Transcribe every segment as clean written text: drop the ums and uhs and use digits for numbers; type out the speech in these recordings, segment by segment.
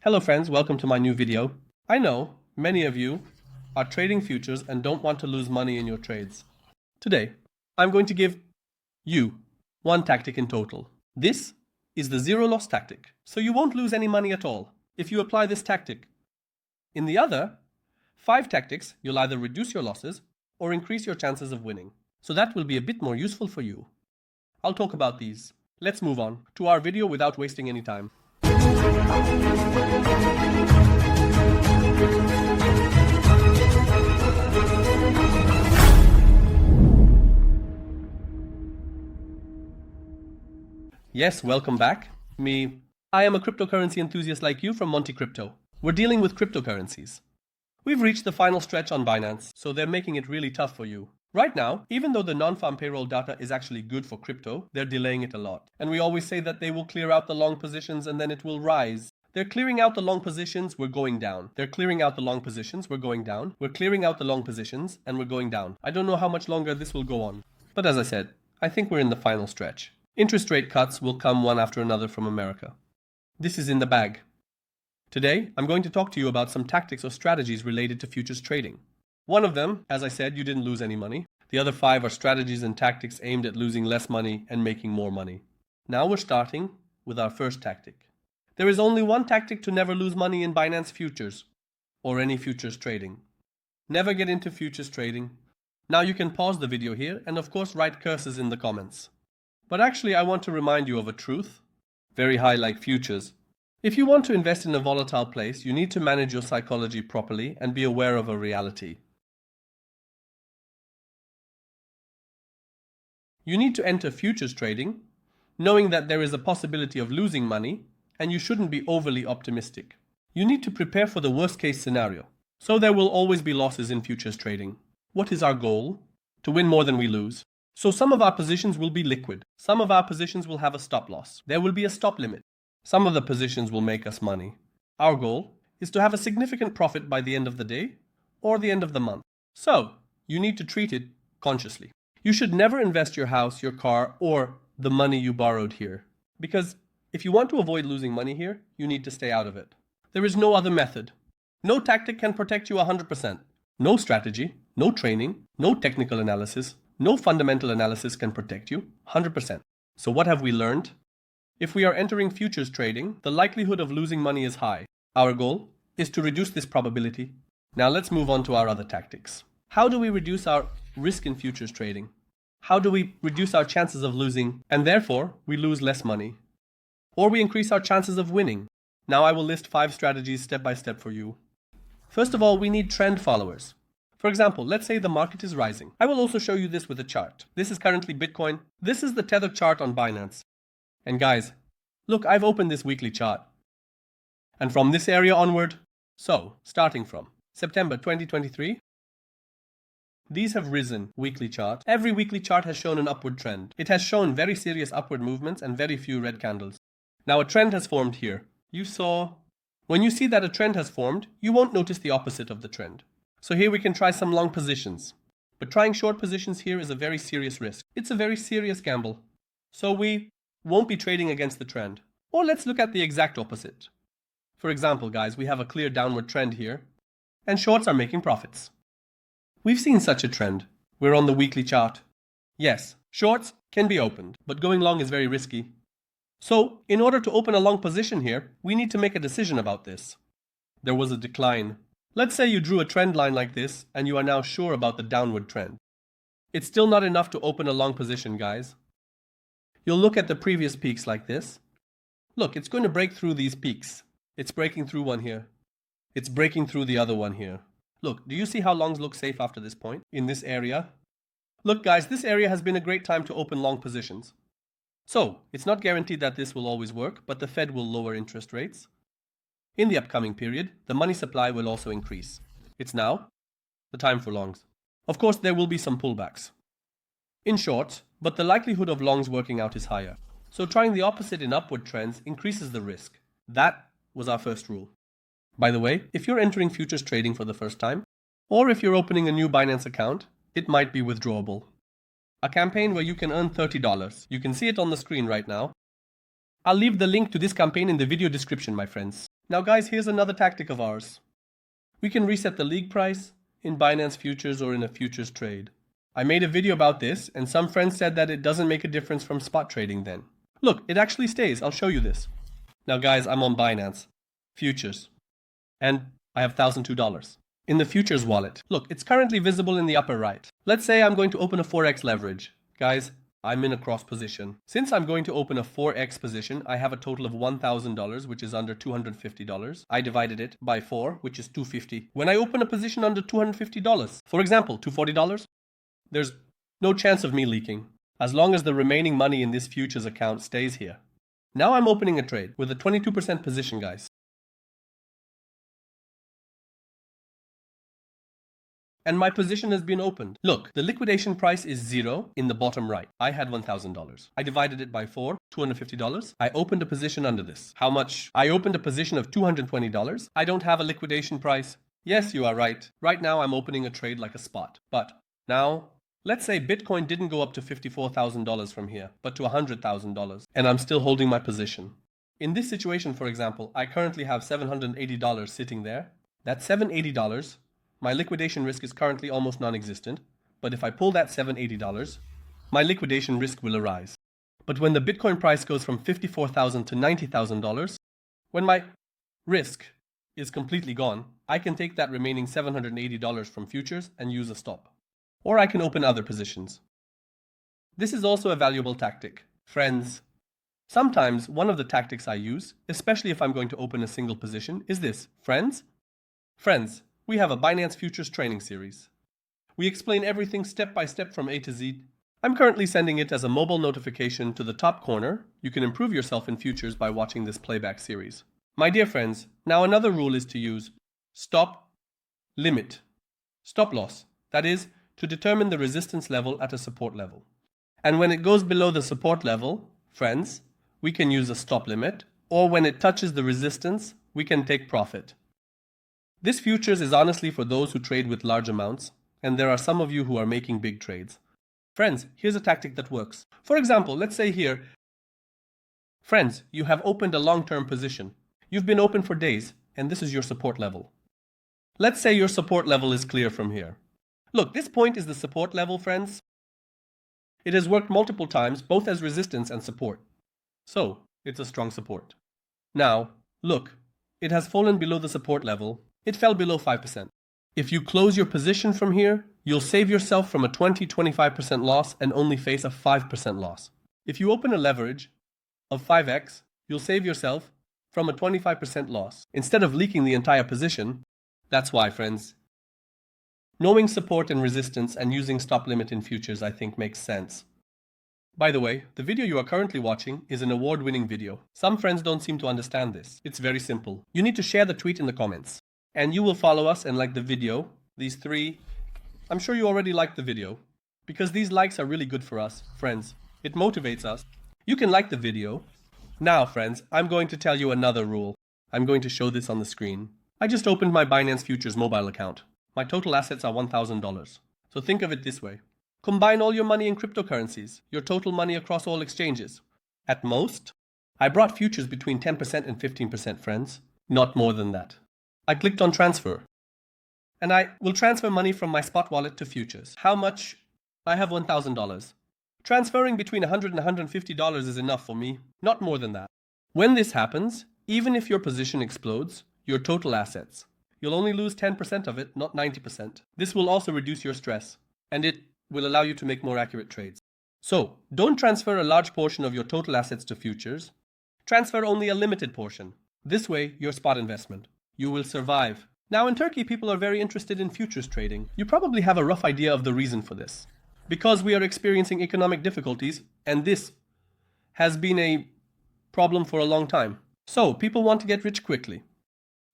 Hello friends, welcome to my new video. I know many of you are trading futures and don't want to lose money in your trades. Today, I'm going to give you one tactic in total. This is the zero loss tactic, so you won't lose any money at all if you apply this tactic. In the other 5 tactics, you'll either reduce your losses or increase your chances of winning. So that will be a bit more useful for you. I'll talk about these. Let's move on to our video without wasting any time. Yes, welcome back. I am a cryptocurrency enthusiast like you from Monte Crypto. We're dealing with cryptocurrencies. We've reached the final stretch on Binance, so they're making it really tough for you. Right now, even though the non-farm payroll data is actually good for crypto, they're delaying it a lot. And we always say that they will clear out the long positions and then it will rise. They're clearing out the long positions, we're going down. They're clearing out the long positions, we're going down. We're clearing out the long positions and we're going down. I don't know how much longer this will go on. But as I said, I think we're in the final stretch. Interest rate cuts will come one after another from America. This is in the bag. Today, I'm going to talk to you about some tactics or strategies related to futures trading. One of them, as I said, you didn't lose any money. The other 5 are strategies and tactics aimed at losing less money and making more money. Now we're starting with our first tactic. There is only one tactic to never lose money in Binance Futures or any futures trading. Never get into futures trading. Now you can pause the video here and of course write curses in the comments. But actually I want to remind you of a truth, very high like futures. If you want to invest in a volatile place, you need to manage your psychology properly and be aware of a reality. You need to enter futures trading, knowing that there is a possibility of losing money, and you shouldn't be overly optimistic. You need to prepare for the worst case scenario. So there will always be losses in futures trading. What is our goal? To win more than we lose. So some of our positions will be liquid. Some of our positions will have a stop loss. There will be a stop limit. Some of the positions will make us money. Our goal is to have a significant profit by the end of the day or the end of the month. So you need to treat it consciously. You should never invest your house, your car, or the money you borrowed here. Because if you want to avoid losing money here, you need to stay out of it. There is no other method. No tactic can protect you 100%. No strategy, no training, no technical analysis, no fundamental analysis can protect you 100%. So what have we learned? If we are entering futures trading, the likelihood of losing money is high. Our goal is to reduce this probability. Now let's move on to our other tactics. How do we reduce our risk in futures trading? How do we reduce our chances of losing and therefore we lose less money? Or we increase our chances of winning? Now I will list 5 strategies step by step for you. First of all, we need trend followers. For example, let's say the market is rising. I will also show you this with a chart. This is currently Bitcoin. This is the tether chart on Binance. And guys, look, I've opened this weekly chart. And from this area onward, so starting from September 2023, these have risen weekly chart. Every weekly chart has shown an upward trend. It has shown very serious upward movements and very few red candles. Now a trend has formed here. When you see that a trend has formed, you won't notice the opposite of the trend. So here we can try some long positions. But trying short positions here is a very serious risk. It's a very serious gamble. So we won't be trading against the trend. Or let's look at the exact opposite. For example, guys, we have a clear downward trend here, and shorts are making profits. We've seen such a trend. We're on the weekly chart. Yes, shorts can be opened, but going long is very risky. So, in order to open a long position here, we need to make a decision about this. There was a decline. Let's say you drew a trend line like this, and you are now sure about the downward trend. It's still not enough to open a long position, guys. You'll look at the previous peaks like this. Look, it's going to break through these peaks. It's breaking through one here. It's breaking through the other one here. Look, do you see how longs look safe after this point in this area? Look guys, this area has been a great time to open long positions. So, it's not guaranteed that this will always work, but the Fed will lower interest rates. In the upcoming period, the money supply will also increase. It's now the time for longs. Of course, there will be some pullbacks. In short, but the likelihood of longs working out is higher. So trying the opposite in upward trends increases the risk. That was our first rule. By the way, if you're entering futures trading for the first time, or if you're opening a new Binance account, it might be withdrawable. A campaign where you can earn $30. You can see it on the screen right now. I'll leave the link to this campaign in the video description, my friends. Now guys, here's another tactic of ours. We can reset the league price in Binance Futures or in a futures trade. I made a video about this, and some friends said that it doesn't make a difference from spot trading then. Look, it actually stays. I'll show you this. Now guys, I'm on Binance Futures, and I have $1,002 in the futures wallet. Look, it's currently visible in the upper right. Let's say I'm going to open a 4x leverage. Guys, I'm in a cross position. Since I'm going to open a 4x position, I have a total of $1,000, which is under $250. I divided it by 4, which is $250. When I open a position under $250, for example, $240, there's no chance of me leaking, as long as the remaining money in this futures account stays here. Now I'm opening a trade with a 22% position, guys. And my position has been opened. Look, the liquidation price is 0 in the bottom right. I had $1,000. I divided it by 4, $250. I opened a position under this. How much? I opened a position of $220. I don't have a liquidation price. Yes, you are right. Right now I'm opening a trade like a spot. But now, let's say Bitcoin didn't go up to $54,000 from here, but to $100,000, and I'm still holding my position. In this situation, for example, I currently have $780 sitting there. That's $780. My liquidation risk is currently almost non-existent, but if I pull that $780, my liquidation risk will arise. But when the Bitcoin price goes from $54,000 to $90,000, when my risk is completely gone, I can take that remaining $780 from futures and use a stop. Or I can open other positions. This is also a valuable tactic. Friends, sometimes one of the tactics I use, especially if I'm going to open a single position, is this. Friends, we have a Binance Futures training series. We explain everything step by step from A to Z. I'm currently sending it as a mobile notification to the top corner. You can improve yourself in futures by watching this playback series. My dear friends, now another rule is to use stop limit, stop loss. That is, to determine the resistance level at a support level. And when it goes below the support level, friends, we can use a stop limit, or when it touches the resistance, we can take profit. This futures is honestly for those who trade with large amounts, and there are some of you who are making big trades. Friends, here's a tactic that works. For example, let's say here, friends, you have opened a long-term position. You've been open for days, and this is your support level. Let's say your support level is clear from here. Look, this point is the support level, friends. It has worked multiple times, both as resistance and support. So, it's a strong support. Now, look, it has fallen below the support level. It fell below 5%. If you close your position from here, you'll save yourself from a 20-25% loss and only face a 5% loss. If you open a leverage of 5x, you'll save yourself from a 25% loss instead of leaking the entire position. That's why, friends, knowing support and resistance and using stop limit in futures, I think, makes sense. By the way, the video you are currently watching is an award-winning video. Some friends don't seem to understand this. It's very simple. You need to share the tweet in the comments. And you will follow us and like the video. These 3, I'm sure you already liked the video, because these likes are really good for us, friends. It motivates us. You can like the video. Now, friends, I'm going to tell you another rule. I'm going to show this on the screen. I just opened my Binance Futures mobile account. My total assets are $1,000. So think of it this way. Combine all your money in cryptocurrencies, your total money across all exchanges. At most, I brought futures between 10% and 15%, friends. Not more than that. I clicked on transfer, and I will transfer money from my spot wallet to futures. How much? I have $1,000. Transferring between $100 and $150 is enough for me, not more than that. When this happens, even if your position explodes, your total assets, you'll only lose 10% of it, not 90%. This will also reduce your stress, and it will allow you to make more accurate trades. So, don't transfer a large portion of your total assets to futures. Transfer only a limited portion. This way, your spot investment. You will survive. Now in Turkey, people are very interested in futures trading. You probably have a rough idea of the reason for this. Because we are experiencing economic difficulties, and this has been a problem for a long time. So people want to get rich quickly.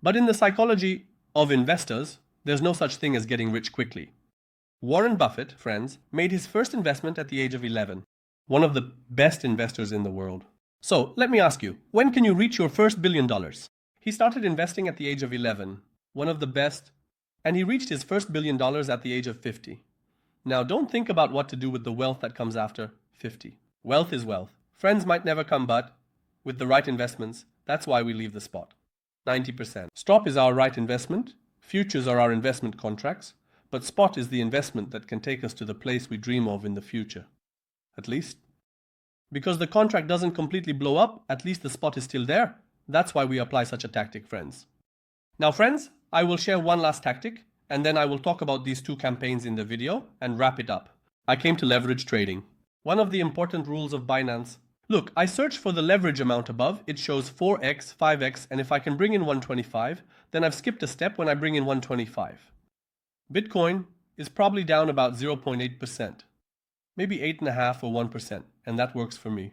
But in the psychology of investors, there's no such thing as getting rich quickly. Warren Buffett, friends, made his first investment at the age of 11. One of the best investors in the world. So let me ask you, when can you reach your first $1 billion? He started investing at the age of 11, one of the best, and he reached his first $1 billion at the age of 50. Now don't think about what to do with the wealth that comes after 50. Wealth is wealth. Friends might never come, but with the right investments, that's why we leave the spot. 90%. Stop is our right investment, futures are our investment contracts, but spot is the investment that can take us to the place we dream of in the future. At least. Because the contract doesn't completely blow up, at least the spot is still there. That's why we apply such a tactic, friends. Now, friends, I will share one last tactic, and then I will talk about these two campaigns in the video and wrap it up. I came to leverage trading. One of the important rules of Binance. Look, I searched for the leverage amount above. It shows 4x, 5x, and if I can bring in 125, then I've skipped a step when I bring in 125. Bitcoin is probably down about 0.8%, maybe 8.5 or 1%, and that works for me.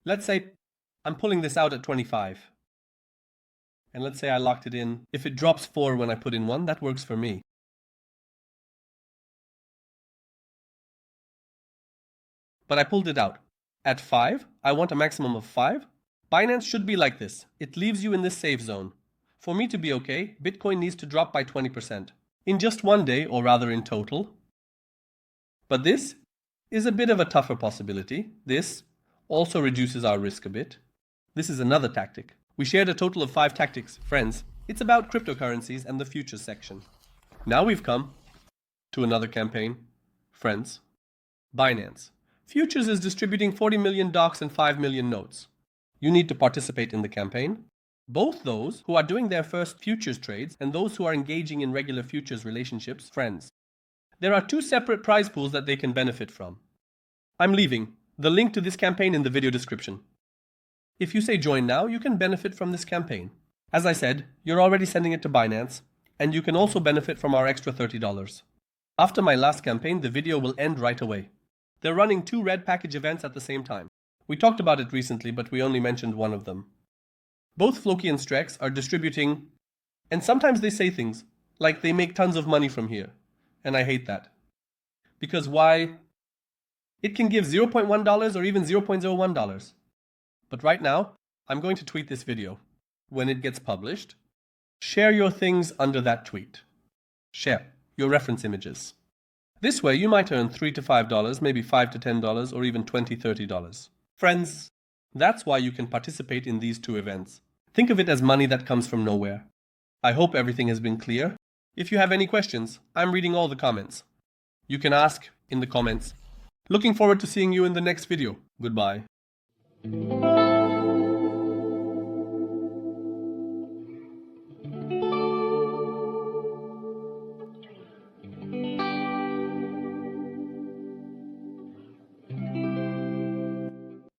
Let's say I'm pulling this out at 25. And let's say I locked it in. If it drops 4 when I put in 1, that works for me. But I pulled it out. At 5, I want a maximum of 5. Binance should be like this. It leaves you in this safe zone. For me to be okay, Bitcoin needs to drop by 20%. In just one day, or rather in total. But this is a bit of a tougher possibility. This also reduces our risk a bit. This is another tactic. We shared a total of 5 tactics. Friends, it's about cryptocurrencies and the futures section. Now we've come to another campaign. Friends, Binance Futures is distributing 40 million docs and 5 million notes. You need to participate in the campaign. Both those who are doing their first futures trades and those who are engaging in regular futures relationships, friends. There are 2 separate prize pools that they can benefit from. I'm leaving the link to this campaign in the video description. If you say join now, you can benefit from this campaign. As I said, you're already sending it to Binance, and you can also benefit from our extra $30. After my last campaign, the video will end right away. They're running 2 red package events at the same time. We talked about it recently, but we only mentioned one of them. Both Floki and Strex are distributing, and sometimes they say things like they make tons of money from here, and I hate that. Because why? It can give $0.1 or even $0.01. But right now, I'm going to tweet this video. When it gets published, share your things under that tweet. Share your reference images. This way, you might earn $3 to $5, maybe $5 to $10, or even $20, $30. Friends, that's why you can participate in these 2 events. Think of it as money that comes from nowhere. I hope everything has been clear. If you have any questions, I'm reading all the comments. You can ask in the comments. Looking forward to seeing you in the next video. Goodbye.